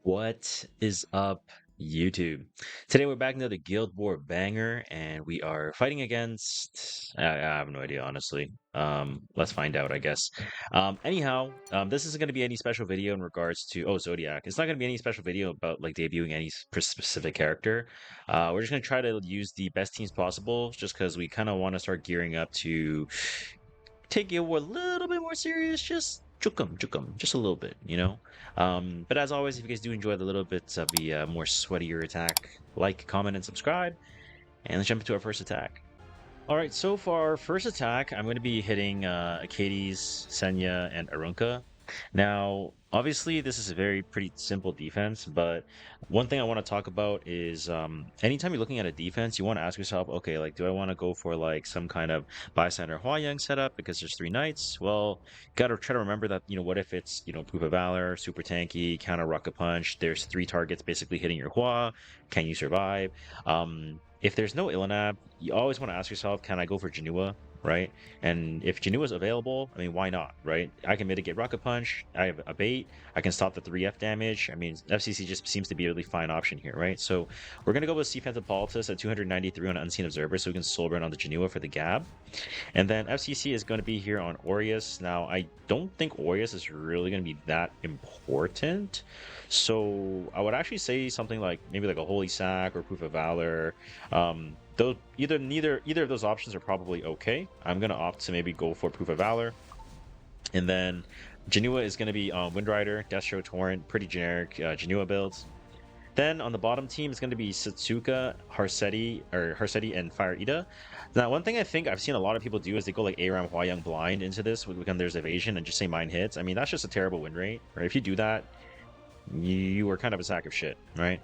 What is up, YouTube? Today we're back into the Guild War banger, and we are fighting against. I have no idea, honestly. Let's find out, I guess. This isn't going to be any special video in regards to Zodiac. It's not going to be any special video about like debuting any specific character. We're just going to try to use the best teams possible, just because we kind of want to start gearing up to take Guild War a little bit more serious. Just jukum, just a little bit, you know. But as always, if you guys do enjoy the little bits of the more sweatier attack, like, comment, and subscribe. And let's jump into our first attack. All right, so for our first attack, I'm going to be hitting Akades, Senya, and Arunka. Now, obviously, this is a very pretty simple defense, but one thing I want to talk about is anytime you're looking at a defense, you want to ask yourself, okay, like, do I want to go for like some kind of bystander Huayang setup because there's three knights? Well, gotta try to remember that, what if it's, Proof of Valor, super tanky, counter rocket punch, there's three targets basically hitting your Hua, can you survive? If there's no Ilanab, you always want to ask yourself, can I go for Janua, right? And if Janua is available, I mean, why not, right? I can mitigate Rocket Punch, I have a bait, I can stop the 3F damage. I mean, FCC just seems to be a really fine option here, right? So we're going to go with Sea Phantopolitus at 293 on Unseen Observer, so we can soul burn on the Janua for the Gab. And then FCC is going to be here on Aureus. Now, I don't think Aureus is really going to be that important. So I would actually say something like maybe like a Holy Sack or Proof of Valor. Those either of those options are probably okay. I'm gonna opt to maybe go for Proof of Valor, and then Janua is gonna be Windrider, Destro, Torrent, pretty generic Janua builds. Then on the bottom team is going to be Satsuka, Harsetti, and Fire Ida. Now, one thing I think I've seen a lot of people do is they go like Aram Huayang blind into this when there's evasion and just say mine hits. I mean, that's just a terrible win rate, right? If you do that, you are kind of a sack of shit, right?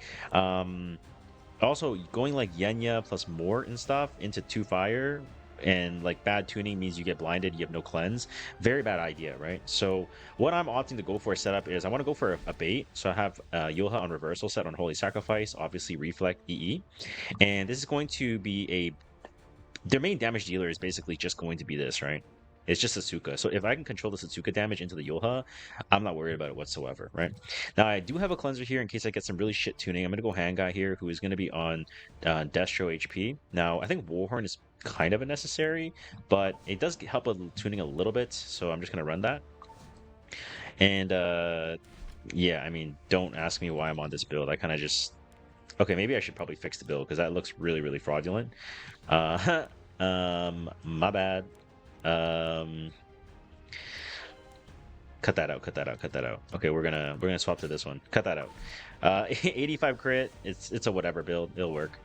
Also, going like Yenya plus Mort and stuff into 2 fire and like bad tuning means you get blinded, you have no cleanse. Very bad idea, right? So what I'm opting to go for a setup is I want to go for a bait. So I have Yulha on reversal set on Holy Sacrifice, obviously Reflect EE. And this is going to be their main damage dealer is basically just going to be this, right? It's just Satsuka. So if I can control the Satsuka damage into the Yulha, I'm not worried about it whatsoever, right? Now, I do have a cleanser here in case I get some really shit tuning. I'm going to go Hangai here, who is going to be on Destro HP. Now, I think Warhorn is kind of a necessary, but it does help with tuning a little bit, so I'm just going to run that. And, yeah, I mean, don't ask me why I'm on this build. I kind of just... Okay, maybe I should probably fix the build, because that looks really, really fraudulent. My bad. Cut that out. Okay, we're gonna swap to this one. Cut that out. 85 crit. It's a whatever build. It'll work.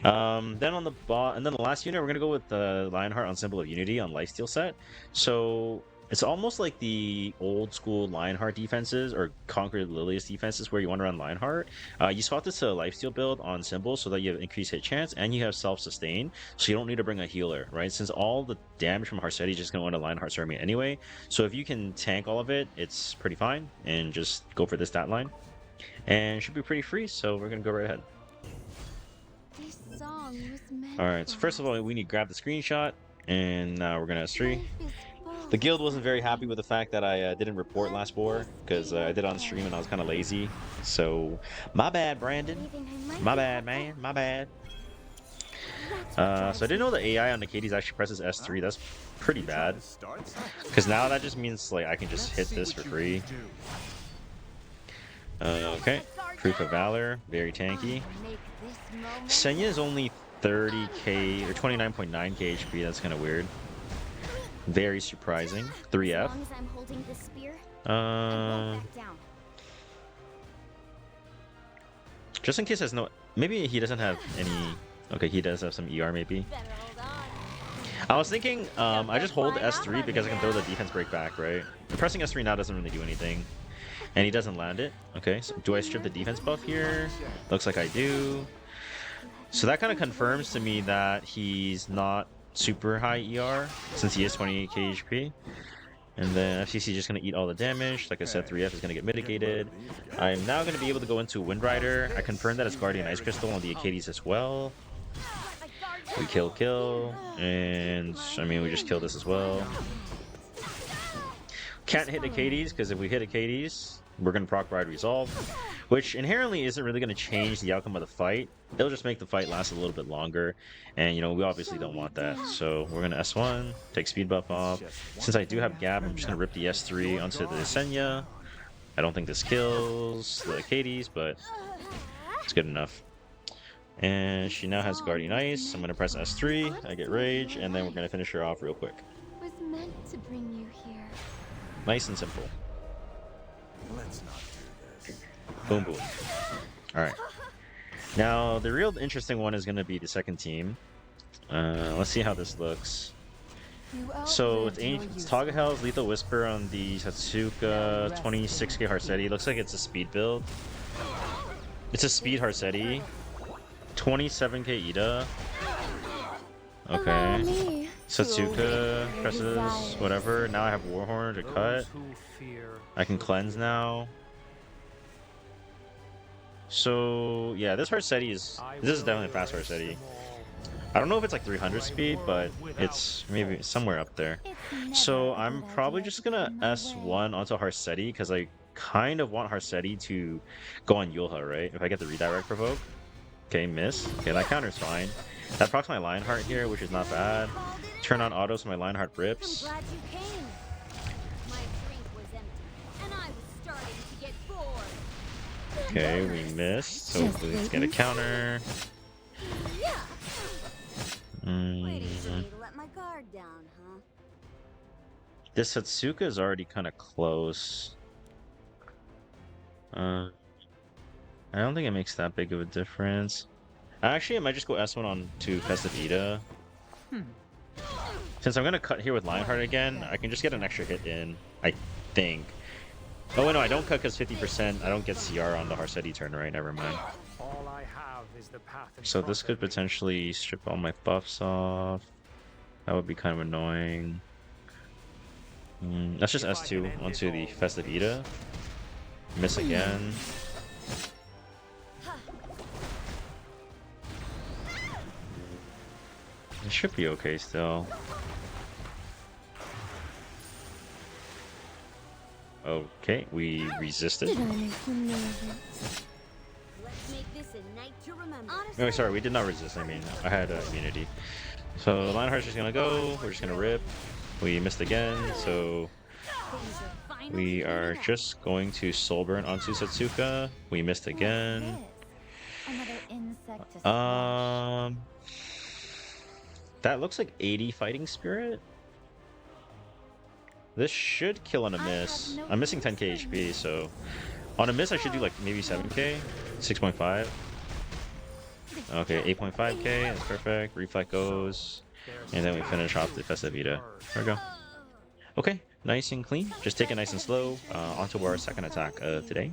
Then on the and then the last unit, we're gonna go with the Lionheart on Symbol of Unity on Lifesteal set. So it's almost like the old school Lionheart defenses or Conquer Lilius defenses where you want to run Lionheart. You swap this to a Lifesteal build on Symbol so that you have increased hit chance and you have self-sustain, so you don't need to bring a healer, right? Since all the damage from Harsetti is just going to want to Lionheart's army anyway, so if you can tank all of it, it's pretty fine, and just go for this stat line. And it should be pretty free, so we're going to go right ahead. Alright, so first of all, we need to grab the screenshot, and now we're going to S3. The guild wasn't very happy with the fact that I didn't report last war, because I did it on stream and I was kind of lazy. So, my bad, Brandon. My bad, man. My bad. So I didn't know the AI on the Akades actually presses S3. That's pretty bad. Because now that just means like I can just hit this for free. Okay. Proof of Valor. Very tanky. Senya is only 30k or 29.9k HP. That's kind of weird. Very surprising. 3F. Just in case there's no... Maybe he doesn't have any... Okay, he does have some ER maybe. I was thinking I just hold S3 because I can throw the defense break back, right? Pressing S3 now doesn't really do anything. And he doesn't land it. Okay, so do I strip the defense buff here? Looks like I do. So that kind of confirms to me that he's not super high ER since he is 28k HP. And then FCC is just going to eat all the damage. Like I said, 3F is going to get mitigated. I'm now going to be able to go into Windrider. I confirmed that it's Guardian Ice Crystal on the Akades as well. We kill. And I mean, we just kill this as well. Can't hit Akades because if we hit Akades, we're going to proc Ride Resolve. which inherently isn't really going to change the outcome of the fight. It'll just make the fight last a little bit longer, and we obviously don't want that. So we're going to S1, take speed buff off. Since I do have Gab, I'm just going to rip the S3 onto the Senya. I don't think this kills the Katie's, but it's good enough. And she now has Guardian Ice. I'm going to press S3, I get Rage, and then we're going to finish her off real quick. Was meant to bring you here. Nice and simple. Let's not do this. Boom, boom. Alright. Now, the real interesting one is going to be the second team. Let's see how this looks. So, it's Tagahel's Lethal Whisper on the Satsuka 26k Harsetti. Looks like it's a speed build. It's a speed Harsetti. 27k Ida. Okay. Satsuka presses whatever. Now I have Warhorn to cut. I can cleanse now. So yeah, this Harsetti is definitely a fast Harsetti. I don't know if it's like 300 speed, but it's maybe somewhere up there. So I'm probably just gonna S1 onto Harsetti because I kind of want Harsetti to go on Yulha, right? If I get the redirect provoke. Okay, miss. Okay, that counter's fine. That procs my Lionheart here, which is not bad. Turn on auto so my Lionheart rips. I'm glad you came. My drink was empty, and I was starting to get bored. Okay, we missed. So hopefully let's get a counter. Waiting for me to let my guard down, huh? This Satsuka is already kind of close. I don't think it makes that big of a difference. Actually, I might just go S1 on to Festive Ida. Since I'm gonna cut here with Lionheart again, I can just get an extra hit in, I think. Oh wait, no, I don't cut because 50%. I don't get CR on the Harsetti turn, right? Never mind. So this could potentially strip all my buffs off. That would be kind of annoying. Let's just S2 onto the Festive Ida. Miss again. It should be okay still. Okay, we resisted. Did I make you nervous? Let's make this a night to remember. No, sorry, we did not resist. I mean, I had immunity. So Lionheart's just gonna go. We're just gonna rip. We missed again, so we are just going to Soul Burn onto Satsuka. We missed again. That looks like 80 Fighting Spirit. This should kill on a miss. I'm missing 10k HP, so on a miss I should do like maybe 7k, 6.5. Okay, 8.5k, that's perfect. Reflect goes, and then we finish off the Festive Ida. There we go. Okay, nice and clean. Just take it nice and slow. Onto our second attack of today.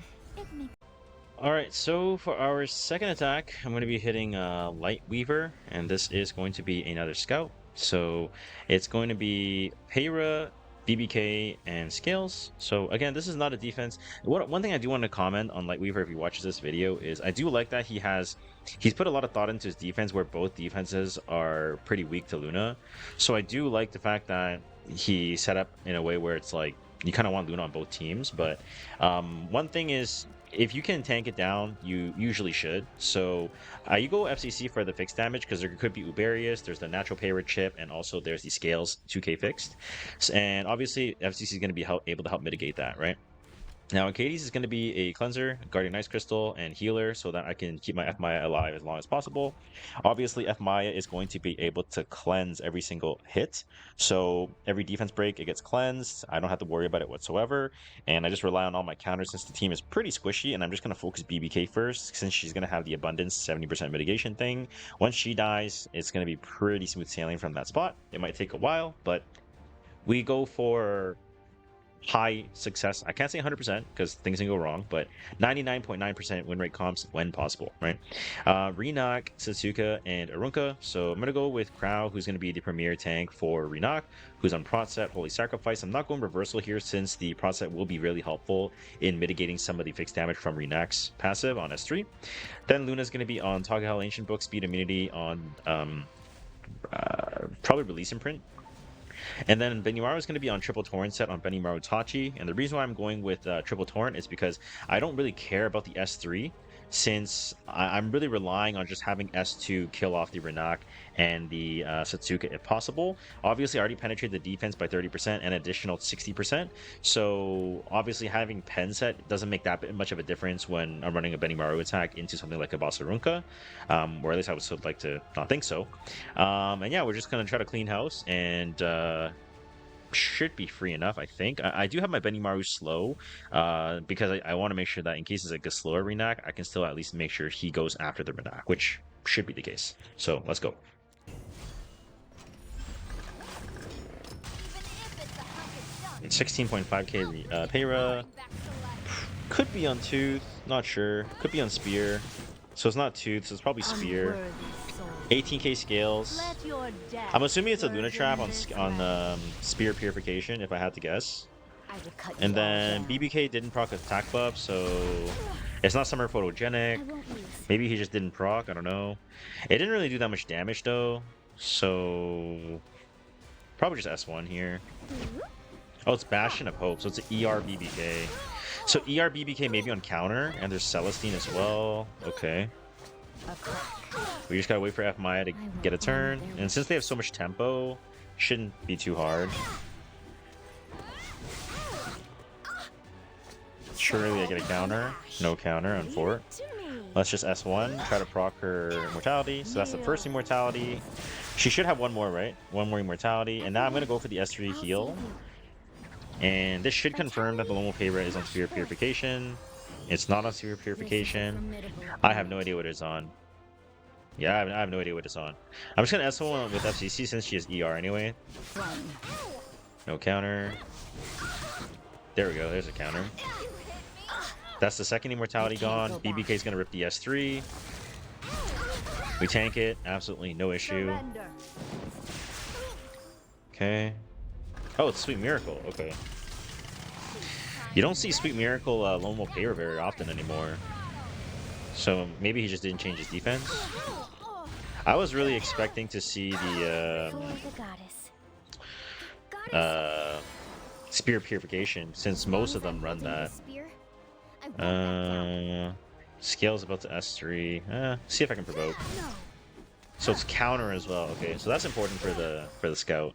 Alright, so for our second attack, I'm going to be hitting Light Weaver, and this is going to be another scout. So it's going to be Peyra, BBK, and Scales. So again, this is not a defense. One thing I do want to comment on Light Weaver if he watches this video is I do like that he's put a lot of thought into his defense where both defenses are pretty weak to Luna. So I do like the fact that he set up in a way where it's like you kind of want Luna on both teams. But one thing is, if you can tank it down, you usually should. So you go FCC for the fixed damage because there could be Uberius, there's the natural Payroll chip, and also there's the Scales 2k fixed. And obviously FCC is going to be able to help mitigate that, right? Now, Katie's is going to be a cleanser, Guardian Ice Crystal, and healer so that I can keep my F Maya alive as long as possible. Obviously, F Maya is going to be able to cleanse every single hit. So every defense break, it gets cleansed. I don't have to worry about it whatsoever. And I just rely on all my counters since the team is pretty squishy. And I'm just going to focus BBK first since she's going to have the abundance 70% mitigation thing. Once she dies, it's going to be pretty smooth sailing from that spot. It might take a while, but we go for high success. I can't say 100% because things can go wrong, but 99.9% win rate comps when possible, right? Renak, Satsuka, and Arunka. So I'm going to go with Crow, who's going to be the premier tank for Renak, who's on Prot set, Holy Sacrifice. I'm not going reversal here since the Prot set will be really helpful in mitigating some of the fixed damage from Renak's passive on S3. Then Luna's going to be on Tagahel Ancient Book, Speed Immunity on probably Release Imprint. And then Benimaru is going to be on triple torrent set on Benimaru Tachi. And the reason why I'm going with triple torrent is because I don't really care about the S3 since I'm really relying on just having S2 kill off the Renak and the Satsuka if possible. Obviously, I already penetrated the defense by 30% and additional 60%. So obviously having pen set doesn't make that much of a difference when I'm running a Benimaru attack into something like a Basarunka, or at least I would still like to not think so. And yeah, we're just going to try to clean house and should be free enough, I think. I do have my Benimaru slow because I want to make sure that in case it's like a slower Renak, I can still at least make sure he goes after the Renak, which should be the case. So let's go. It's 16.5k Payra. Could be on Tooth, not sure. Could be on Spear. So it's not Tooth, so it's probably Spear. 18k scales. I'm assuming it's a Luna Trap on Spear Purification, if I had to guess. And then BBK didn't proc attack buff, so it's not summer photogenic. Maybe he just didn't proc, I don't know. It didn't really do that much damage though, so probably just S1 here. Oh, it's Bastion of Hope, so it's an ER BBK. So ER BBK maybe on counter, and there's Celestine as well. Okay. We just gotta wait for F Maya to get a turn, and since they have so much tempo, shouldn't be too hard. Surely I get a counter. No counter on Fort. Let's just S1, try to proc her Immortality. So that's the first Immortality. She should have one more, right? One more Immortality. And now I'm gonna go for the S3 heal. And this should confirm that the Lomo Payra is on Sphere Purification. It's not on Sphere Purification. I have no idea what it's on. Yeah, I have no idea what it's on. I'm just gonna S1 with FCC since she has ER anyway. No counter. There we go, there's a counter. That's the second Immortality gone. BBK is gonna rip the S3. We tank it, absolutely no issue. Okay. Oh, it's Sweet Miracle, okay. You don't see Sweet Miracle Lomo Payra very often anymore. So maybe he just didn't change his defense. I was really expecting to see the Spear Purification, since most of them run that. Scale's about to S3. See if I can provoke. So it's counter as well. Okay, so that's important for the scout.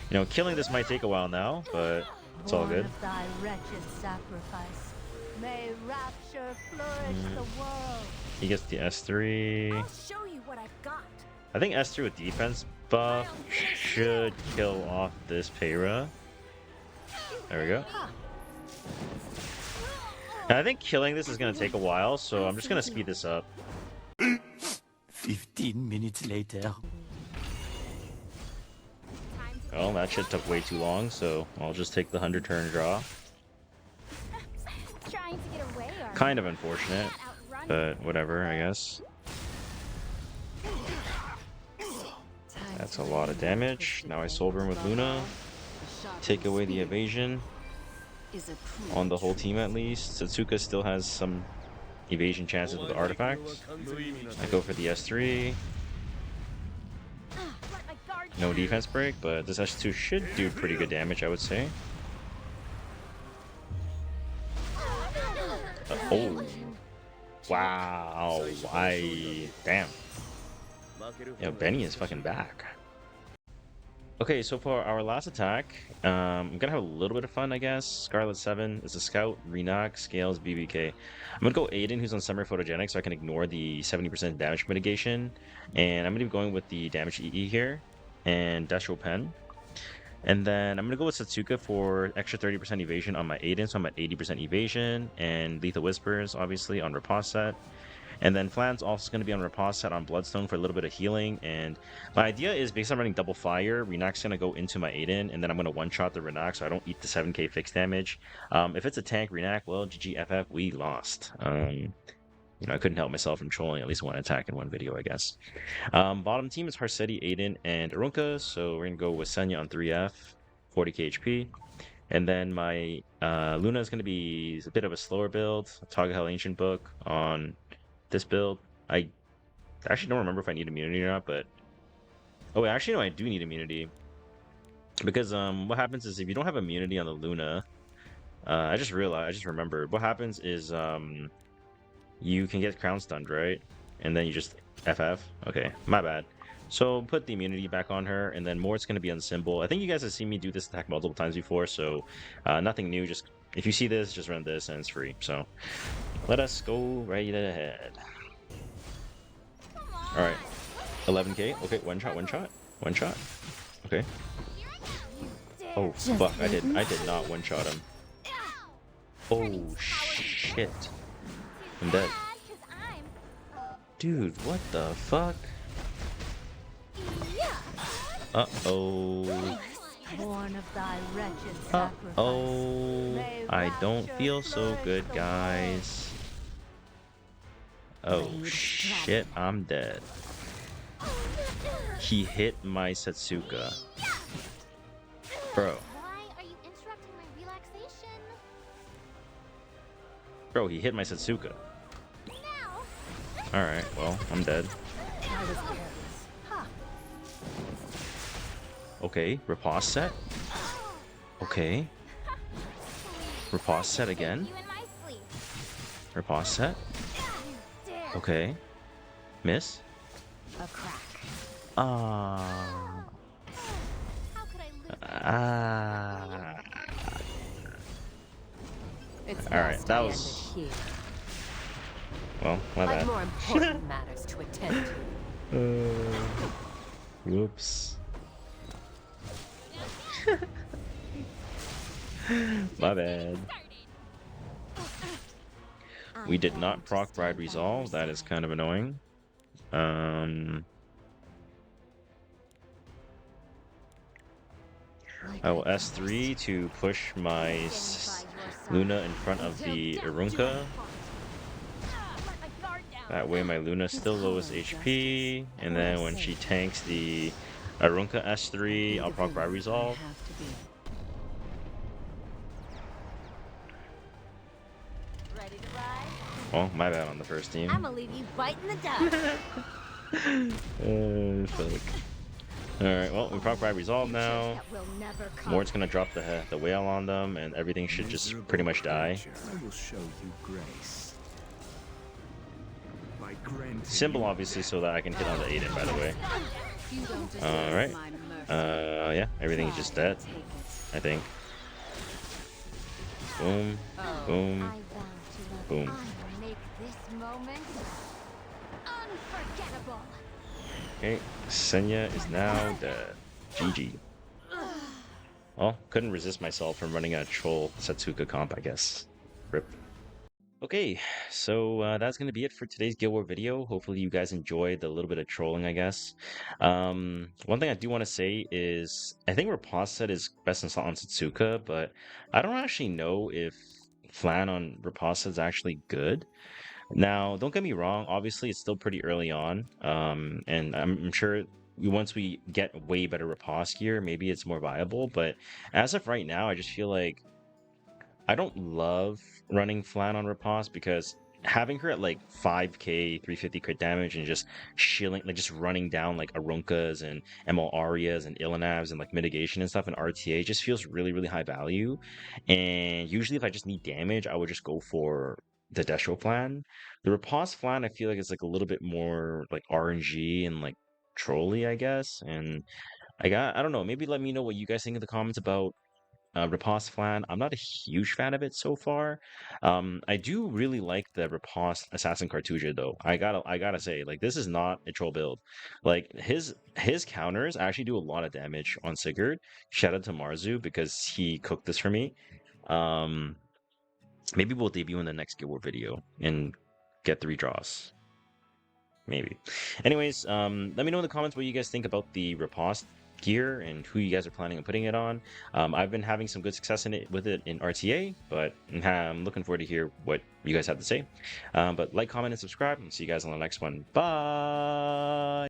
You know, killing this might take a while now, but it's all good. He gets the S3. I think S3 with defense buff should kill off this Payra. There we go. And I think killing this is going to take a while, so I'm just going to speed this up. 15 minutes later. Well, that shit took way too long, so I'll just take the 100 turn draw. Kind of unfortunate, but whatever, I guess. That's a lot of damage. Now I Soul Burn with Luna. Take away the evasion. On the whole team at least. Satsuka still has some evasion chances with the artifacts. I go for the S3. No defense break, but this S2 should do pretty good damage, I would say. Oh. Wow. Damn. Yo, Benny is fucking back. Okay, so for our last attack, I'm gonna have a little bit of fun, I guess. Scarlet 7 is a scout, Renak, Scales, BBK. I'm gonna go Aiden, who's on Summer Photogenic, so I can ignore the 70% damage mitigation. And I'm gonna be going with the damage EE here, and Destro Pen. And then I'm gonna go with Satsuka for extra 30% evasion on my Aiden, so I'm at 80% evasion, and Lethal Whispers, obviously, on Riposte set. And then Flan's also going to be on Riposte set on Bloodstone for a little bit of healing. And my idea is, because I'm running double fire, Renak's going to go into my Aiden, and then I'm going to one-shot the Renak so I don't eat the 7k fixed damage. If it's a tank Renak, well, GGFF, we lost. You know, I couldn't help myself from trolling at least one attack in one video, I guess. Bottom team is Harsetti, Aiden, and Arunka, so we're going to go with Senya on 3F, 40k HP. And then my Luna is going to be a bit of a slower build, Tagahel Ancient Book on this build. I actually don't remember if I need immunity or not, but Oh, wait, actually, no, I do need immunity. Because what happens is if you don't have immunity on the Luna, I just remembered. What happens is you can get crown stunned, right? And then you just FF. Okay, my bad. So put the immunity back on her, and then Mort's gonna be on symbol. I think you guys have seen me do this attack multiple times before, so nothing new. Just if you see this, just run this, and it's free. So let us go right ahead. Come All right, on. 11k. Okay, one shot, one shot, one shot. Okay. Here I go. You dare. Oh fuck! I did not one shot him. Turning Oh power shit! Too I'm dead. bad, 'cause I'm Dude, what the fuck? yeah. Uh-oh. Born of thy wretched sacrifice. Uh-oh. May I don't rapture feel so flourish good, the guys. Oh Blade shit, I'm dead. He hit my Setsuka. Bro, Why are you interrupting my relaxation? bro, he hit my Setsuka. Now. Alright, well, I'm dead. I was careless. Ha! Okay, riposte set. Okay, riposte set again. You in my sleep. Riposte set. You dare. Okay. Miss. A crack. Ah. How could I lose? Ah. It's All right, best that I was- end it here. Well, my I've bad. more important matters to attend to. Whoops. My bad. We did not proc Bride Resolve. That is kind of annoying. I will S3 to push my Luna in front of the Arunka. That way my Luna's still lowest HP. And then when she tanks the Arunka S3, I'll proc Bride Resolve. Ready to ride? Oh, my bad on the first team. I'ma leave you biting the dust. Fuck. Alright, well, we proc Bride Resolve now. That will never come. Mort's gonna drop the whale on them, and everything should just pretty much die. I will show you grace. By granting Symbol, you obviously, so that I can hit on the Aiden, by the way. You don't deserve Alright. my mercy. Yeah, everything's just dead, Take it. I think. Boom, Oh. boom. I vow to let Boom. honor make this moment unforgettable. Okay, Senya is now dead. GG. Well, couldn't resist myself from running a troll Setsuka comp, I guess. Rip. Okay, so that's going to be it for today's Guild War video. Hopefully you guys enjoyed the little bit of trolling, I guess. One thing I do want to say is I think Riposte set is best installed on Setsuka, but I don't actually know if Flan on Riposte is actually good. Now, don't get me wrong, obviously it's still pretty early on, and I'm sure once we get way better Riposte gear, maybe it's more viable, but as of right now, I just feel like I don't love running Flan on Riposte because having her at like 5k, 350 crit damage and just shilling, like just running down like Arunkas and ML Arias and Ilinavs and like mitigation and stuff and RTA just feels really, really high value. And usually if I just need damage, I would just go for the Destro Flan. The Riposte Flan, I feel like it's like a little bit more like RNG and like trolly, I guess. And I don't know, maybe let me know what you guys think in the comments about Riposte Flan. I'm not a huge fan of it so far. I do really like the Riposte Assassin Cartuja though. I gotta say, like this is not a troll build. Like his counters actually do a lot of damage on Sigurd. Shout out to Marzu because he cooked this for me. Maybe we'll debut in the next Guild War video and get 3 draws. Maybe. Anyways, let me know in the comments what you guys think about the Riposte gear and who you guys are planning on putting it on. I've been having some good success with it in RTA, but I'm looking forward to hear what you guys have to say. But like, comment, and subscribe, and see you guys on the next one. Bye!